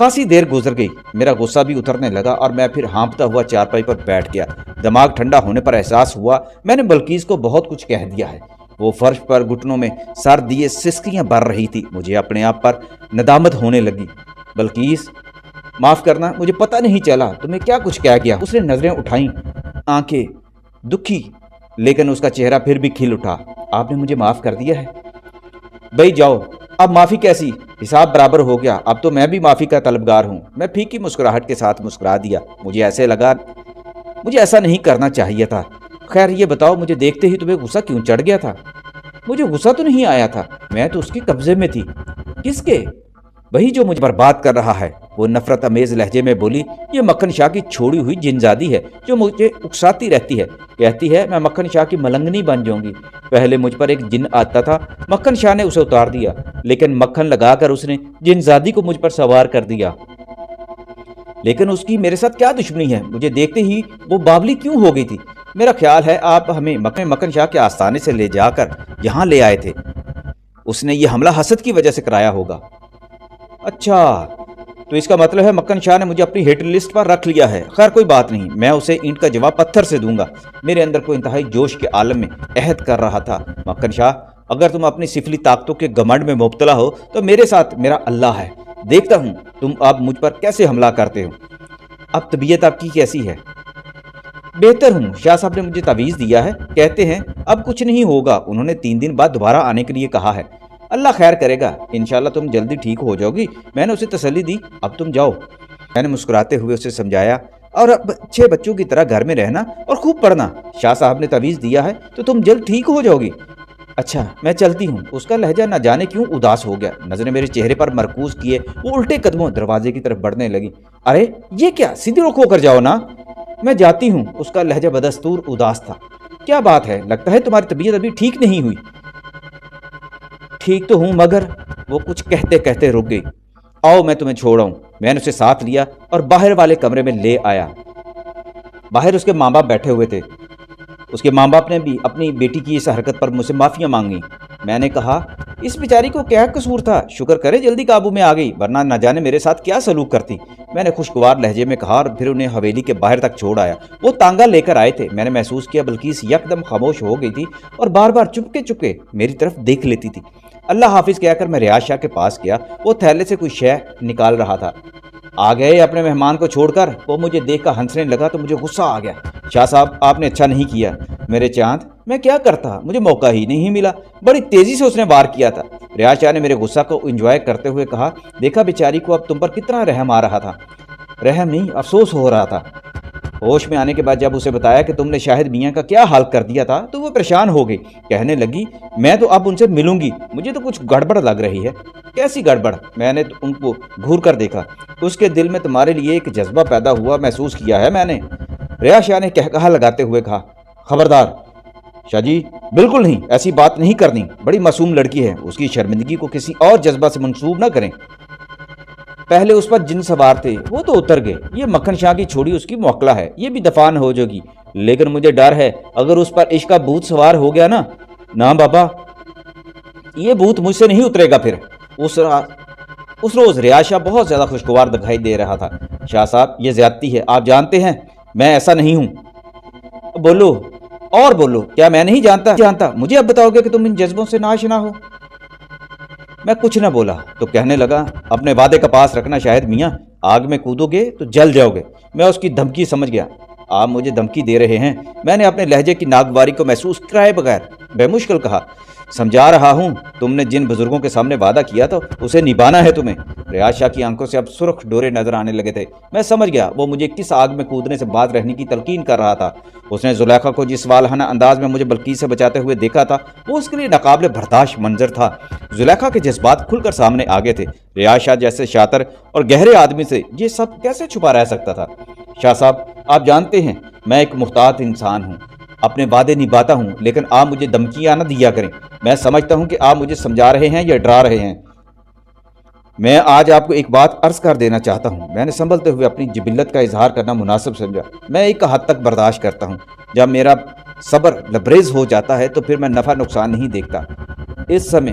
خاصی دیر گزر گئی، میرا غصہ بھی اترنے لگا اور میں پھر ہانپتا ہوا چارپائی پر بیٹھ گیا۔ دماغ ٹھنڈا ہونے پر احساس ہوا میں نے بلقیس کو بہت کچھ کہہ دیا ہے۔ وہ فرش پر گھٹنوں میں سر دیے سسکیاں بھر رہی تھی۔ مجھے اپنے آپ پر ندامت ہونے لگی۔ بلقیس معاف کرنا، مجھے پتہ نہیں چلا تمہیں کیا کچھ کہہ گیا۔ اس نے نظریں اٹھائیں، آنکھیں دکھی، لیکن اس کا چہرہ پھر بھی کھل اٹھا۔ آپ نے مجھے معاف کر دیا ہے؟ بھائی جاؤ، اب معافی کیسی؟ حساب برابر ہو گیا، اب تو میں بھی معافی کا طلبگار ہوں۔ میں پھیکی مسکراہٹ کے ساتھ مسکرا دیا۔ مجھے ایسے لگا مجھے ایسا نہیں کرنا چاہیے تھا۔ خیر یہ بتاؤ، مجھے دیکھتے ہی تمہیں غصہ کیوں چڑھ گیا تھا؟ مجھے غصہ تو نہیں آیا تھا، میں تو اس کے قبضے میں تھی۔ کس کے؟ وہی جو مجھے برباد کر رہا ہے۔ وہ نفرت امیز لہجے میں بولی، یہ مکھن شاہ کی چھوڑی ہوئی جنزادی ہے جو مجھے اکساتی رہتی ہے، کہتی ہے میں مکھن شاہ کی ملنگنی بن جاؤں گی۔ پہلے مجھ پر ایک جن آتا تھا، مکھن شاہ نے اسے اتار دیا، لیکن مکھن لگا کر اس نے جنزادی کو مجھ پر سوار کر دیا۔ لیکن اس کی میرے ساتھ کیا دشمنی ہے؟ مجھے دیکھتے ہی وہ بابلی کیوں ہو گئی تھی؟ میرا خیال ہے آپ ہمیں مکھن شاہ کے آستانے سے لے جا کر یہاں لے آئے تھے۔ اس نے یہ حملہ حسد کی وجہ سے کرایا ہوگا۔ اچھا، تو اس کا مطلب ہے مکھن شاہ نے مجھے اپنی ہٹ لسٹ پر رکھ لیا ہے۔ خیر کوئی بات نہیں، میں اسے اینٹ کا جواب پتھر سے دوں گا۔ میرے اندر کو انتہائی جوش کے عالم میں عہد کر رہا تھا، مکھن شاہ اگر تم اپنی سفلی طاقتوں کے گھمنڈ میں مبتلا ہو تو میرے ساتھ میرا اللہ ہے، دیکھتا ہوں تم اب مجھ پر کیسے حملہ کرتے ہو۔ اب طبیعت آپ کی کیسی ہے؟ بہتر ہوں، شاہ صاحب نے مجھے تعویذ دیا ہے، کہتے ہیں اب کچھ نہیں ہوگا۔ انہوں نے 3 دن بعد دوبارہ آنے کے لیے کہا ہے۔ اللہ خیر کرے گا، انشاءاللہ تم جلدی ٹھیک ہو جاؤ گی۔ میں نے اسے تسلی دی، اب تم جاؤ۔ میں نے مسکراتے ہوئے اسے سمجھایا، اور اب اچھے بچوں کی طرح گھر میں رہنا اور خوب پڑھنا۔ شاہ صاحب نے تعویذ دیا ہے تو تم جلد ٹھیک ہو جاؤ گی۔ اچھا میں چلتی ہوں۔ اس کا لہجہ نہ جانے کیوں اداس ہو گیا، نظریں میرے چہرے پر مرکوز کیے وہ الٹے قدموں دروازے کی طرف بڑھنے لگی۔ ارے یہ کیا، سیدھی رخ ہو کر جاؤ نا۔ میں جاتی ہوں۔ اس کا لہجہ بدستور اداس تھا۔ کیا بات ہے، لگتا ہے تمہاری طبیعت ابھی ٹھیک نہیں ہوئی۔ ٹھیک تو ہوں مگر، وہ کچھ کہتے کہتے رک گئی۔ آؤ میں تمہیں چھوڑاؤں۔ میں نے اسے ساتھ لیا اور باہر والے کمرے میں لے آیا۔ باہر اس کے ماں باپ بیٹھے ہوئے تھے۔ اس کے ماں باپ نے بھی اپنی بیٹی کی اس حرکت پر مجھ سے معافیاں مانگی۔ میں نے کہا اس بیچاری کو کیا قصور تھا، شکر کرے جلدی قابو میں آ گئی، ورنہ نہ جانے میرے ساتھ کیا سلوک کرتی۔ میں نے خوشگوار لہجے میں کہا اور پھر انہیں حویلی کے باہر تک چھوڑ آیا۔ وہ تانگا لے کر آئے تھے۔ میں نے محسوس کیا بلقیس یکدم خاموش ہو گئی تھی اور بار بار چپکے چپکے میری طرف دیکھ لیتی تھی۔ اللہ حافظ کہہ کر میں ریاض شاہ کے پاس گیا۔ وہ تھیلے سے کوئی شے نکال رہا تھا۔ آ گئے اپنے مہمان کو چھوڑ کر؟ وہ مجھے دیکھ کر ہنسنے لگا تو مجھے غصہ آ گیا۔ شاہ صاحب آپ نے اچھا نہیں کیا میرے چاند، میں کیا کرتا، مجھے موقع ہی نہیں ملا۔ بڑی تیزی سے اس نے وار کیا تھا۔ ریاض شاہ نے میرے غصہ کو انجوائے کرتے ہوئے کہا، دیکھا بیچاری کو اب تم پر کتنا رحم آ رہا تھا۔ رحم نہیں، افسوس ہو رہا تھا۔ ہوش میں آنے کے بعد جب اسے بتایا کہ تم نے شاہد میاں کا کیا حال کر دیا تھا تو وہ پریشان ہو گئی۔ کہنے لگی میں تو اب ان سے ملوں گی، مجھے تو کچھ گڑبڑ لگ رہی ہے۔ کیسی گڑبڑ؟ میں نے ان کو گھور کر دیکھا، اس کے دل میں تمہارے لیے ایک جذبہ پیدا ہوا محسوس کیا ہے میں نے۔ ریاض شاہ نے کہا لگاتے ہوئے کہا، خبردار شاہ جی، بالکل نہیں، ایسی بات نہیں کرنی، بڑی معصوم لڑکی ہے، اس کی شرمندگی کو کسی اور جذبہ سے منسوب نہ کریں۔ پہلے اس پر جن سوار تھے وہ تو اتر گئے، یہ مکھن شاہ کی چھوڑی اس کی موکلا ہے، یہ بھی دفان ہو جائے گی، لیکن مجھے ڈر ہے اگر اس پر عشق کا بھوت سوار ہو گیا نا بابا، یہ بھوت مجھ سے نہیں اترے گا پھر۔ اس روز ریاض شاہ بہت زیادہ خوشگوار دکھائی دے رہا تھا۔ شاہ صاحب یہ زیادتی ہے، آپ جانتے ہیں میں ایسا نہیں ہوں۔ بولو اور بولو، کیا میں نہیں جانتا؟ مجھے اب بتاؤ گے کہ تم ان جذبوں سے ناشنا ہو؟ میں کچھ نہ بولا تو کہنے لگا، اپنے وعدے کا پاس رکھنا شاہد میاں، آگ میں کودو گے تو جل جاؤ گے۔ میں اس کی دھمکی سمجھ گیا، آپ مجھے دھمکی دے رہے ہیں؟ میں نے اپنے لہجے کی ناگواری کو محسوس کرائے بغیر بے مشکل کہا، سمجھا رہا ہوں، تم نے جن بزرگوں کے سامنے وعدہ کیا تو اسے نبھانا ہے تمہیں۔ ریاض شاہ کی آنکھوں سے اب سرخ ڈورے نظر آنے لگے تھے۔ میں سمجھ گیا وہ مجھے کس آگ میں کودنے سے باز رہنے کی تلقین کر رہا تھا۔ اس نے زلیخا کو جس والہانہ انداز میں مجھے بلقیس سے بچاتے ہوئے دیکھا تھا وہ اس کے لیے ناقابل برداشت منظر تھا۔ زلیخا کے جذبات کھل کر سامنے آ گئے تھے۔ ریاض شاہ جیسے شاطر اور گہرے آدمی سے یہ سب کیسے چھپا رہ سکتا تھا؟ شاہ صاحب آپ جانتے ہیں میں ایک محتاط انسان ہوں، اپنے وعدے نبھاتا ہوں، لیکن آپ مجھے دھمکیاں نہ دیا کریں۔ میں سمجھتا ہوں کہ آپ مجھے سمجھا رہے ہیں یا ڈرا رہے ہیں۔ میں آج آپ کو ایک بات عرض کر دینا چاہتا ہوں۔ میں نے سنبھلتے ہوئے اپنی جبلت کا اظہار کرنا مناسب سمجھا۔ میں ایک حد تک برداشت کرتا ہوں، جب میرا صبر لبریز ہو جاتا ہے تو پھر میں نفع نقصان نہیں دیکھتا۔ اس سمے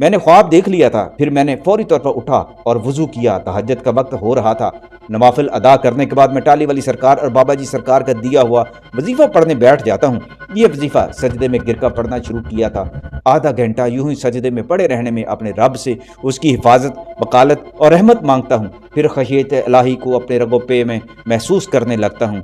میں نے خواب دیکھ لیا تھا۔ پھر میں نے فوری طور پر اٹھا اور وضو کیا۔ تہجد کا وقت ہو رہا تھا۔ نوافل ادا کرنے کے بعد میں ٹالی والی سرکار اور بابا جی سرکار کا دیا ہوا وظیفہ پڑھنے بیٹھ جاتا ہوں۔ یہ وظیفہ سجدے میں گر کر پڑھنا شروع کیا تھا۔ آدھا گھنٹہ یوں ہی سجدے میں پڑے رہنے میں اپنے رب سے اس کی حفاظت، وکالت اور رحمت مانگتا ہوں۔ پھر خشیت الہی کو اپنے رگ و پے میں محسوس کرنے لگتا ہوں۔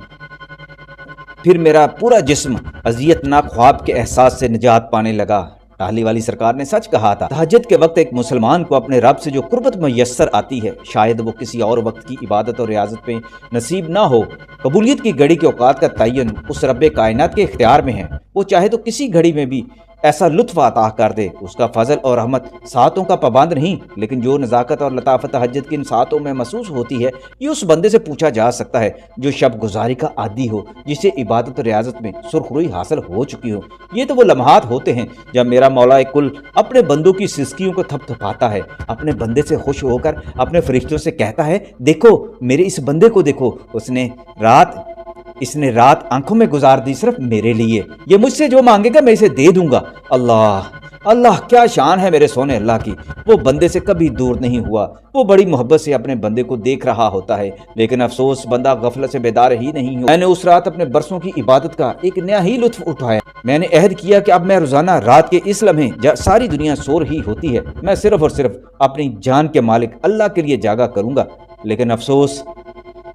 پھر میرا پورا جسم اذیت ناک خواب کے احساس سے نجات پانے لگا۔ ٹاہلی والی سرکار نے سچ کہا تھا، تہجد کے وقت ایک مسلمان کو اپنے رب سے جو قربت میسر آتی ہے، شاید وہ کسی اور وقت کی عبادت اور ریاضت پہ نصیب نہ ہو۔ قبولیت کی گھڑی کے اوقات کا تعین اس رب کائنات کے اختیار میں ہے۔ وہ چاہے تو کسی گھڑی میں بھی ایسا لطف عطا کر دے۔ اس کا فضل اور رحمت ساعتوں کا پابند نہیں، لیکن جو نزاکت اور لطافت تہجد کی ان ساعتوں میں محسوس ہوتی ہے، یہ اس بندے سے پوچھا جا سکتا ہے جو شب گزاری کا عادی ہو، جسے عبادت اور ریاضت میں سرخروئی حاصل ہو چکی ہو۔ یہ تو وہ لمحات ہوتے ہیں جب میرا مولا کل اپنے بندوں کی سسکیوں کو تھپ تھپاتا ہے، اپنے بندے سے خوش ہو کر اپنے فرشتوں سے کہتا ہے، دیکھو میرے اس بندے کو دیکھو، اس نے رات آنکھوں میں گزار دی صرف میرے لیے۔ یہ مجھ سے جو مانگے گا میں اسے دے دوں گا۔ اللہ کیا شان ہے میرے سونے اللہ کی۔ وہ بندے سے کبھی دور نہیں ہوا۔ وہ بڑی محبت سے اپنے بندے کو دیکھ رہا ہوتا ہے، لیکن افسوس بندہ غفلت سے بیدار ہی نہیں ہوا۔ میں نے اس رات اپنے برسوں کی عبادت کا ایک نیا ہی لطف اٹھایا۔ میں نے عہد کیا کہ اب میں روزانہ رات کے اس لمحے جب ساری دنیا سو رہی ہوتی ہے، میں صرف اور صرف اپنی جان کے مالک اللہ کے لیے جاگا کروں گا۔ لیکن افسوس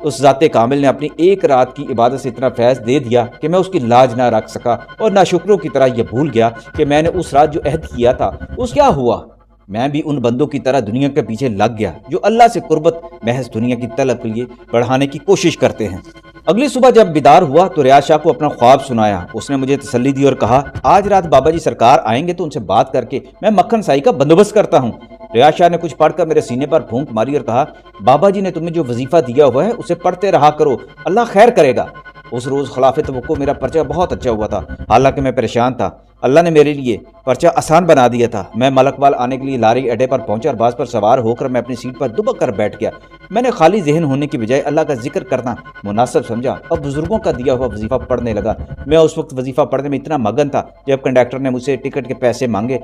اس ذات کامل نے اپنی ایک رات کی عبادت سے اتنا فیض دے دیا کہ میں اس کی لاج نہ رکھ سکا، اور ناشکروں کی طرح یہ بھول گیا کہ میں نے اس رات جو عہد کیا تھا اس کیا ہوا۔ میں بھی ان بندوں کی طرح دنیا کے پیچھے لگ گیا جو اللہ سے قربت محض دنیا کی طلب کے لیے بڑھانے کی کوشش کرتے ہیں۔ اگلی صبح جب بیدار ہوا تو ریاض شاہ کو اپنا خواب سنایا۔ اس نے مجھے تسلی دی اور کہا، آج رات بابا جی سرکار آئیں گے تو ان سے بات کر کے میں مکھن سائی کا بندوبست کرتا ہوں۔ ریاض شاہ نے کچھ پڑھ کر میرے سینے پر پھونک ماری اور کہا، بابا جی نے تمہیں جو وظیفہ دیا ہوا ہے اسے پڑھتے رہا کرو، اللہ خیر کرے گا۔ اس روز خلاف توقع میرا پرچہ بہت اچھا ہوا تھا، حالانکہ میں پریشان تھا۔ اللہ نے میرے لیے پرچہ آسان بنا دیا تھا۔ میں ملک وال آنے کے لیے لاری اڈے پر پہنچا اور باز پر سوار ہو کر میں اپنی سیٹ پر دبک کر بیٹھ گیا۔ میں نے خالی ذہن ہونے کی بجائے اللہ کا ذکر کرنا مناسب سمجھا اور بزرگوں کا دیا ہوا وظیفہ پڑھنے لگا۔ میں اس وقت وظیفہ پڑھنے میں اتنا مگن تھا، جب کنڈکٹر نے مجھ سے ٹکٹ کے پیسے مانگے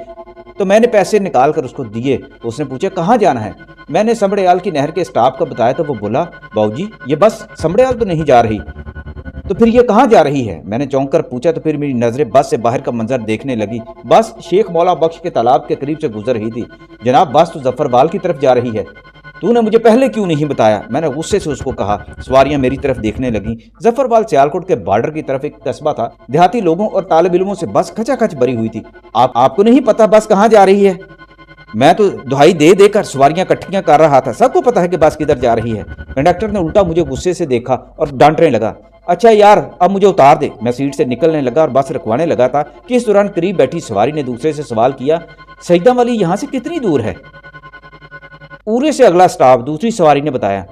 تو میں نے پیسے نکال کر اس کو دیے۔ اس نے پوچھا کہاں جانا ہے؟ میں نے سمبڑیال کی نہر کے اسٹاپ کا بتایا تو وہ بولا، باؤ جی یہ بس سمبڑیال تو نہیں جا رہی۔ تو پھر یہ کہاں جا رہی ہے؟ میں نے چونک کر پوچھا تو پھر میری نظریں بس سے باہر کا منظر دیکھنے لگی۔ بس شیخ مولا بخش کے تالاب کے قریب سے گزر رہی تھی۔ جناب بس تو ظفروال کی طرف جا رہی ہے۔ تو نے مجھے پہلے کیوں نہیں بتایا؟ میں نے غصے سے اس کو کہا۔ سواریاں میری طرف دیکھنے لگیں۔ ظفروال سیالکوٹ کے بارڈر کی طرف ایک قصبہ تھا۔ دیہاتی لوگوں اور طالب علموں سے بس کھچا کھچ بھری ہوئی تھی۔ آپ کو نہیں پتا بس کہاں جا رہی ہے؟ میں تو دہائی دے دے کر سواریاں کٹھیاں کر رہا تھا، سب کو پتا ہے کہ بس کدھر جا رہی ہے۔ کنڈکٹر نے الٹا مجھے غصے سے دیکھا اور ڈانٹنے لگا، اچھا یار اب مجھے اتار دے۔ میں سیٹ سے نکلنے لگا اور بس رکوانے لگا تھا کہ اس دوران قریب بیٹھی سواری نے دوسرے سے سوال کیا، سجدہ والی یہاں سے کتنی دور ہے؟ اورے سے اگلا سٹاپ۔ دوسری سواری نے بتایا۔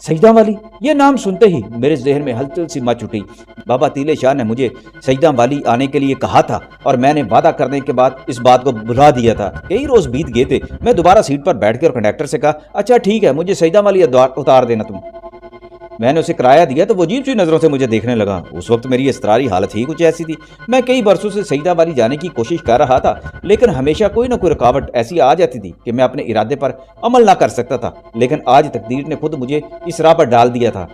سجدہ والی، یہ نام سنتے ہی میرے ذہن میں ہلچل سی مچ اٹھی۔ بابا تیلے شاہ نے مجھے سجدہ والی آنے کے لیے کہا تھا اور میں نے وعدہ کرنے کے بعد اس بات کو بھلا دیا تھا۔ کئی روز بیت گئے تھے۔ میں دوبارہ سیٹ پر بیٹھ کے اور کنڈکٹر سے کہا، اچھا ٹھیک ہے مجھے سجدہ والی اتار دینا تم۔ میں نے اسے کرایہ دیا تو وہ عجیب سی نظروں سے مجھے دیکھنے لگا۔ اس وقت میری اضطراری حالت ہی کچھ ایسی تھی۔ میں کئی برسوں سے سجدہ والی جانے کی کوشش کر رہا تھا، لیکن ہمیشہ کوئی نہ کوئی رکاوٹ ایسی آ جاتی تھی کہ میں اپنے ارادے پر عمل نہ کر سکتا تھا۔ لیکن آج تقدیر نے خود مجھے اس راہ پر ڈال دیا تھا۔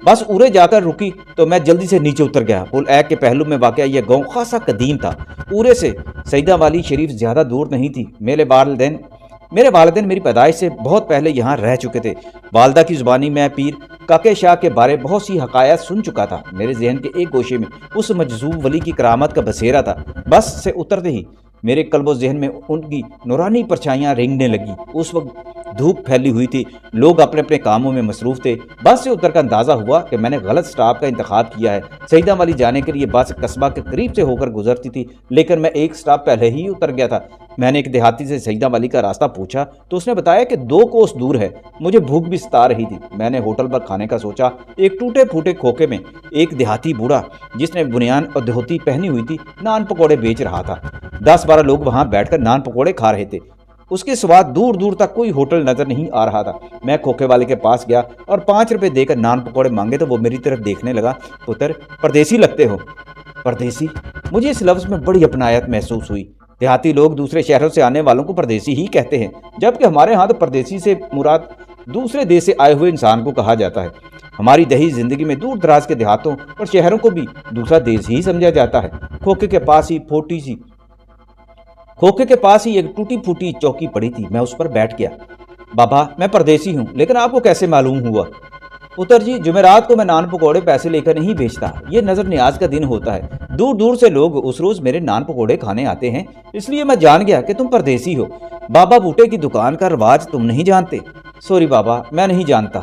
بس اورے جا کر رکی تو میں جلدی سے نیچے اتر گیا۔ پل ایک کے پہلو میں واقع یہ گاؤں خاصا قدیم تھا۔ اورے سے سجدہ والی شریف زیادہ دور نہیں تھی۔ میرے والدین میری پیدائش سے بہت پہلے یہاں رہ چکے تھے۔ والدہ کی زبانی میں پیر کاکے شاہ کے بارے بہت سی حقائق سن چکا تھا۔ میرے ذہن کے ایک گوشے میں اس مجذوب ولی کی کرامت کا بسیرا تھا۔ بس سے اترتے ہی میرے قلب و ذہن میں ان کی نورانی پرچھائیاں رینگنے لگیں۔ اس وقت دھوپ پھیلی ہوئی تھی، لوگ اپنے اپنے کاموں میں مصروف تھے۔ بس سے اتر کر اندازہ ہوا کہ میں نے غلط سٹاپ کا انتخاب کیا ہے۔ سجدہ والی جانے کے لیے بس قصبہ کے قریب سے ہو کر گزرتی تھی، لیکن میں ایک سٹاپ پہلے ہی اتر گیا تھا۔ میں نے ایک دیہاتی سے سجدہ والی کا راستہ پوچھا تو اس نے بتایا کہ 2 کوس دور ہے۔ مجھے بھوک بھی ستا رہی تھی۔ میں نے ہوٹل پر کھانے کا سوچا۔ ایک ٹوٹے پھوٹے کھوکے میں ایک دیہاتی بوڑھا جس نے بنیان اور دھوتی پہنی ہوئی تھی نان پکوڑے بیچ رہا تھا۔ 10-12 لوگ وہاں بیٹھ کر نان پکوڑے کھا رہے تھے۔ اس کے سوا دور دور تک کوئی ہوٹل نظر نہیں آ رہا تھا۔ میں کھوکے والے کے پاس گیا اور 5 روپے دے کر نان پکوڑے مانگے تو وہ میری طرف دیکھنے لگا، پتر پردیسی لگتے ہو۔ پردیسی؟ مجھے اس لفظ میں بڑی اپنایت محسوس ہوئی۔ دیہاتی لوگ دوسرے شہروں سے آنے والوں کو پردیسی ہی کہتے ہیں، جبکہ ہمارے ہاں تو پردیسی سے مراد دوسرے دیش سے آئے ہوئے انسان کو کہا جاتا ہے۔ ہماری دیہی زندگی میں دور دراز کے دیہاتوں اور شہروں کو بھی دوسرا دیش ہی سمجھا جاتا ہے۔ کھوکھے کے پاس ہی ایک ٹوٹی پھوٹی چوکی پڑی تھی، میں اس پر بیٹھ گیا۔ بابا میں پردیسی ہوں، لیکن آپ کو کیسے معلوم ہوا؟ پتر جی، جمعرات کو میں نان پکوڑے پیسے لے کر نہیں بیچتا، یہ نظر نیاز کا دن ہوتا ہے، دور دور سے لوگ اس روز میرے نان پکوڑے کھانے آتے ہیں، اس لیے میں جان گیا کہ تم پردیسی ہو۔ بابا بوٹے کی دکان کا رواج تم نہیں جانتے؟ سوری بابا، میں نہیں جانتا،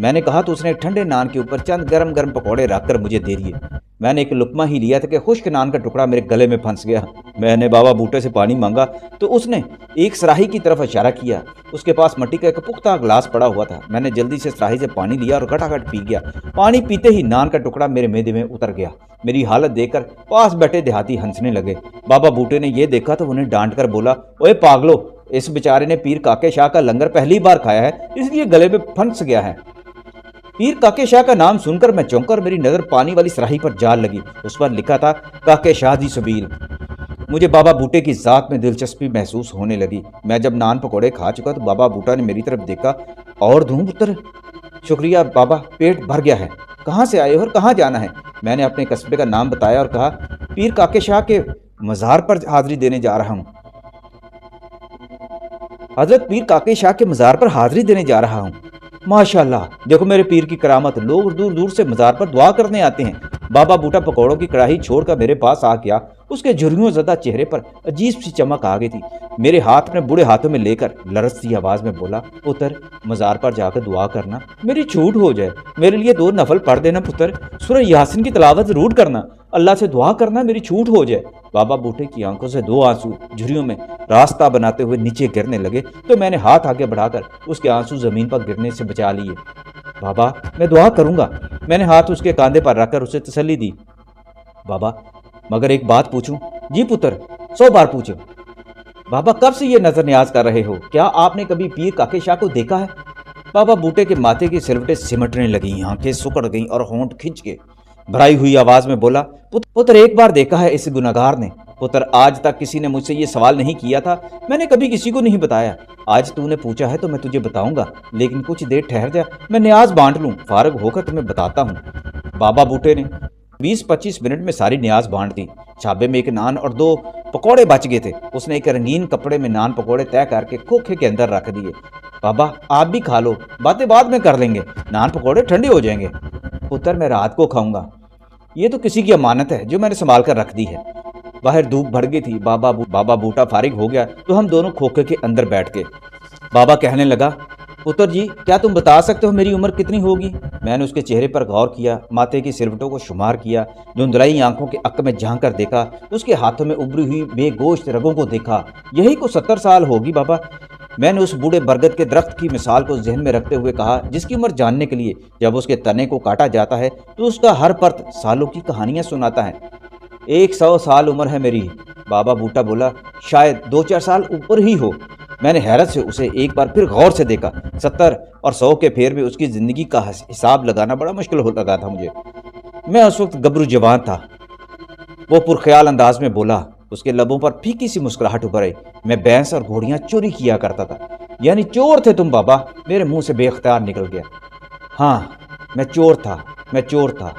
میں نے کہا تو اس نے ٹھنڈے نان کے اوپر چند گرم گرم پکوڑے رکھ کر مجھے دے دیے۔ میں نے ایک لقمہ ہی لیا تھا کہ خشک نان کا ٹکڑا میرے گلے میں پھنس گیا۔ میں نے بابا بوٹے سے پانی مانگا تو اس نے ایک سراہی کی طرف اشارہ کیا۔ اس کے پاس مٹی کا ایک پختہ گلاس پڑا ہوا تھا۔ میں نے جلدی سے سراہی سے پانی لیا اور گھٹا گھٹ پی گیا۔ پانی پیتے ہی نان کا ٹکڑا میرے معدے میں اتر گیا۔ میری حالت دیکھ کر پاس بیٹھے دیہاتی ہنسنے لگے۔ بابا بوٹے نے یہ دیکھا تو انہیں ڈانٹ کر بولا، اوے پاگلو، اس بیچارے نے پیر کاکے شاہ کا لنگر پہلی بار کھایا ہے، اس لیے گلے میں پھنس گیا ہے۔ پیر کاکے شاہ کا نام سن کر میں چونکا اور میری نظر پانی والی سراہی پر جال لگی۔ اس پر لکھا تھا کاکے شاہ دی سبیل۔ مجھے بابا بوٹے کی ذات میں دلچسپی محسوس ہونے لگی۔ میں جب نان پکوڑے کھا چکا تو بابا بوٹا نے میری طرف دیکھا، اور دوں پتر؟ شکریہ بابا، پیٹ بھر گیا ہے۔ کہاں سے آئے ہو اور کہاں جانا ہے؟ میں نے اپنے قصبے کا نام بتایا اور کہا، پیر کاکے شاہ کے مزار پر حاضری دینے جا رہا ہوں۔ حضرت پیر کاکے شاہ کے مزار پر حاضری دینے جا رہا ہوں؟ ماشاءاللہ، دیکھو میرے پیر کی کرامت، لوگ دور دور سے مزار پر دعا کرنے آتے ہیں۔ بابا بوٹا پکوڑوں کی کڑاہی چھوڑ کر میرے پاس آ گیا۔ اس کے جھریوں زدہ چہرے پر عجیب سی چمک آ گئی تھی۔ میرے ہاتھ اپنے بوڑھے ہاتھوں میں لے کر لرزتی آواز میں بولا، پتر مزار پر جا کر دعا کرنا، میری چھوٹ ہو جائے، میرے لیے 2 نفل پڑھ دینا پتر، سورہ یاسین کی تلاوت ضرور کرنا، اللہ سے دعا کرنا میری چھوٹ ہو جائے۔ بابا بوٹے کی آنکھوں سے 2 آنسو جھریوں میں راستہ بناتے ہوئے نیچے گرنے لگے تو میں نے ہاتھ آگے بڑھا کر اس کے آنسو زمین پر گرنے سے بچا لیے۔ بابا میں دعا کروں گا، میں نے ہاتھ اس کے کاندھے پر رکھ کر اسے تسلی دی۔ بابا مگر ایک بات پوچھوں؟ جی پتر، 100 بار پوچھو۔ بابا کب سے یہ نظر نیاز کر رہے ہو؟ کیا آپ نے کبھی پیر کاکے شاہ کو دیکھا ہے؟ بابا بوٹے کے ماتھے کی سلوٹیں سمٹنے لگیں، آنکھیں سکڑ گئیں اور ہونٹ کھنچ کے بھرائی ہوئی آواز میں بولا، پتر ایک بار دیکھا ہے اس گنہگار نے۔ پتر آج تک کسی نے مجھ سے یہ سوال نہیں کیا تھا، میں نے کبھی کسی کو نہیں بتایا، آج تو نے پوچھا ہے تو میں تجھے بتاؤں گا، لیکن کچھ دیر ٹھہر جا، میں نیاز بانٹ لوں، فارغ ہو کر تمہیں بتاتا ہوں۔ بابا بوٹے نے 20-25 منٹ میں ساری نیاز بانٹ دی۔ چھابے میں ایک نان اور 2 پکوڑے بچ گئے تھے۔ اس نے ایک رنگین کپڑے میں نان پکوڑے طے کر کے کھوکھے کے اندر رکھ دیے۔ بابا آپ بھی کھا لو، باتیں بعد میں کر لیں گے، نان پکوڑے ٹھنڈے ہو جائیں گے۔ پتر میں رات کو کھاؤں گا، یہ تو کسی کی امانت ہے جو میں نے سنبھال کر رکھ دی ہے۔ باہر دھوپ بڑھ گئی تھی۔ بابا بوٹا فارغ ہو گیا تو ہم دونوں کھوکھے کے اندر بیٹھ گئے۔ بابا کہنے لگا، پتر جی کیا تم بتا سکتے ہو میری عمر کتنی ہوگی؟ میں نے اس کے چہرے پر غور کیا، ماتھے کی سلوٹوں کو شمار کیا، دھندلائی آنکھوں کے عق میں جھانک کر دیکھا، اس کے ہاتھوں میں ابری ہوئی بے گوشت رگوں کو دیکھا۔ یہی کو 70 سال ہوگی بابا۔ میں نے اس بوڑھے برگد کے درخت کی مثال کو ذہن میں رکھتے ہوئے کہا، جس کی عمر جاننے کے لیے جب اس کے تنے کو کاٹا جاتا ہے تو اس کا ہر پرت سالوں کی کہانیاں سناتا ہے۔ 100 سال عمر ہے میری۔ بابا بوٹا بولا، شاید 2-4 سال اوپر ہی ہو۔ میں نے حیرت سے اسے ایک بار پھر غور سے دیکھا۔ 70 اور 100 کے پھیر میں اس کی زندگی کا حساب لگانا بڑا مشکل ہو لگا تھا مجھے۔ میں اس وقت گبرو جوان تھا۔ وہ پرخیال انداز میں بولا، اس کے لبوں پر پھیکی سی مسکراہٹ ابھر آئی، میں بھینس اور گھوڑیاں چوری کیا کرتا تھا۔ یعنی چور تھے تم بابا؟ میرے منہ سے بے اختیار نکل گیا۔ ہاں میں چور تھا۔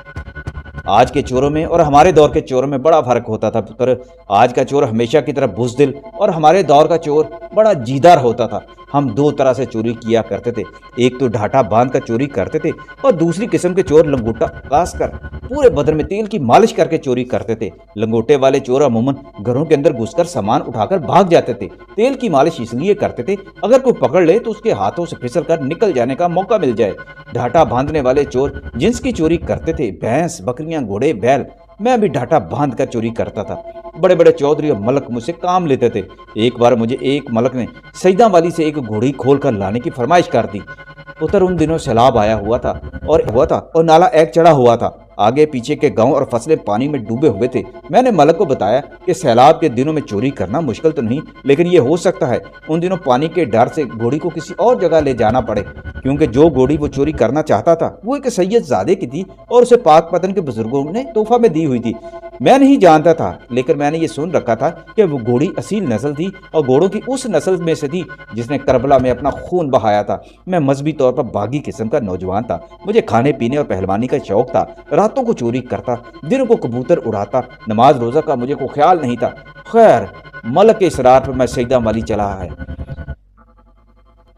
آج کے چوروں میں اور ہمارے دور کے چوروں میں بڑا فرق ہوتا تھا پتر۔ آج کا چور ہمیشہ کی طرح بزدل اور ہمارے دور کا چور بڑا جیدار ہوتا تھا۔ ہم 2 طرح سے چوری کیا کرتے تھے، ایک تو ڈھاٹا باندھ کر چوری کرتے تھے اور دوسری قسم کے چور لنگوٹا کاس کر پورے بدن میں تیل کی مالش کر کے چوری کرتے تھے۔ لنگوٹے والے چور عموماً گھروں کے اندر گھس کر سامان اٹھا کر بھاگ جاتے تھے۔ تیل کی مالش اس لیے کرتے تھے اگر کوئی پکڑ لے تو اس کے ہاتھوں سے پھسل کر نکل جانے کا موقع مل جائے۔ ڈھاٹا باندھنے والے چور جنس کی چوری کرتے تھے، بھینس، بکریاں، گھوڑے، بیل۔ میں بھی ڈھاٹا باندھ کر چوری کرتا تھا۔ بڑے بڑے چودھری اور ملک مجھ سے کام لیتے تھے۔ ایک بار مجھے ایک ملک نے سیدہ والی سے ایک گھوڑی کھول کر لانے کی فرمائش کر دی۔ پتر ان دنوں سیلاب آیا ہوا تھا اور نالا ایک چڑھا ہوا تھا۔ آگے پیچھے کے گاؤں اور فصلیں پانی میں ڈوبے ہوئے تھے۔ میں نے ملک کو بتایا کہ سیلاب کے دنوں میں چوری کرنا مشکل تو نہیں، لیکن یہ ہو سکتا ہے ان دنوں پانی کے ڈر سے گھوڑی کو کسی اور جگہ لے جانا پڑے، کیونکہ جو گھوڑی وہ چوری کرنا چاہتا تھا وہ ایک سید زادے کی تھی اور اسے پاک پتن کے بزرگوں نے تحفہ میں دی ہوئی تھی۔ میں نہیں جانتا تھا، لیکن میں نے یہ سن رکھا تھا کہ وہ گھوڑی اصیل نسل تھی اور گھوڑوں کی اس نسل میں سے تھی جس نے کربلا میں اپنا خون بہایا تھا۔ میں مذہبی طور پر باغی قسم کا نوجوان تھا، مجھے کھانے پینے اور پہلوانی کا شوق تھا، راتوں کو چوری کرتا، دنوں کو کبوتر اڑاتا، نماز روزہ کا مجھے کوئی خیال نہیں تھا۔ خیر، ملک کے اسرار پر میں سجدہ مالی چلا ہے۔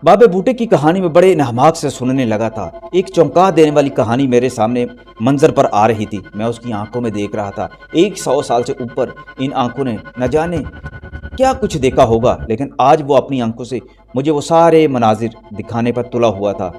بابے بوٹے کی کہانی میں بڑے انہماک سے سننے لگا تھا۔ ایک چونکا دینے والی کہانی میرے سامنے منظر پر آ رہی تھی۔ میں اس کی آنکھوں میں دیکھ رہا تھا، 100 سال سے اوپر ان آنکھوں نے نہ جانے کیا کچھ دیکھا ہوگا، لیکن آج وہ اپنی آنکھوں سے مجھے وہ سارے مناظر دکھانے پر تلا ہوا تھا۔